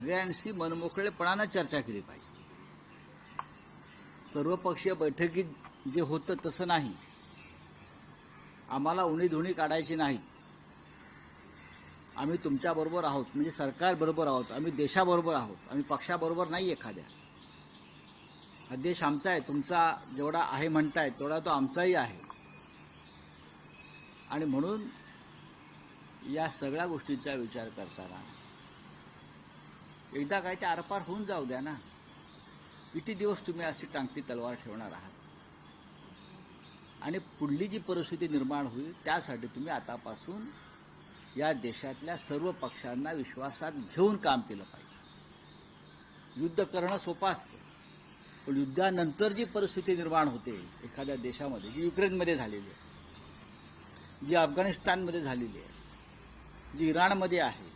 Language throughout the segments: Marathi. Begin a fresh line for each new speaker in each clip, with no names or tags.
सगळ्यांशी मनमोकळेपणानं चर्चा केली पाहिजे. सर्वपक्षीय बैठकीत जे होतं तसं नाही. आम्हाला उणीधुणी काढायची नाही. आम्ही तुमच्याबरोबर आहोत, म्हणजे सरकारबरोबर आहोत, आम्ही देशाबरोबर आहोत, आम्ही पक्षाबरोबर नाही एखाद्या. हा देश आमचा आहे, तुमचा जेवढा आहे म्हणताय तेवढा तो आमचाही आहे. आणि म्हणून या सगळ्या गोष्टीचा विचार करताना एकदा काय ते आरपार होऊन जाऊ द्या ना. किती दिवस तुम्ही अशी टांगती तलवार ठेवणार आहात? आणि पुढली जी परिस्थिती निर्माण होईल त्यासाठी तुम्ही आतापासून या देशातल्या सर्व पक्षांना विश्वासात घेऊन काम केलं पाहिजे. युद्ध करणं सोपं असतं, पण युद्धानंतर जी परिस्थिती निर्माण होते एखाद्या देशामध्ये, जी युक्रेनमध्ये झालेली आहे, जी अफगाणिस्तानमध्ये झालेली आहे, जी इराणमध्ये आहे,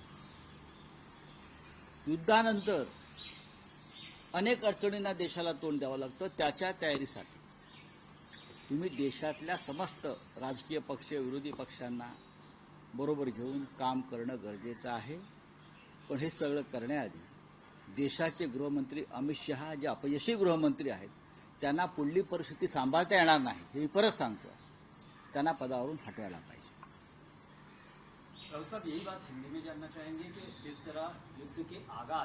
युद्धानंतर अनेक अडचणींना देशाला तोंड द्यावं लागतं. त्याच्या तयारीसाठी तुम्ही देशातल्या समस्त राजकीय पक्ष, विरोधी पक्षांना बरोबर घेऊन काम करणं गरजेचं आहे. पण हे सगळं करण्याआधी देशाचे गृहमंत्री अमित शहा जे अपयशी गृहमंत्री आहेत त्यांना पुढली परिस्थिती सांभाळता येणार नाही, हे मी परत सांगतो. त्यांना पदावरून हटवायला पाहिजे.
राउत साहब, यही बात हिंदी में जानना चाहेंगे कि जिस तरह युद्ध के आगाज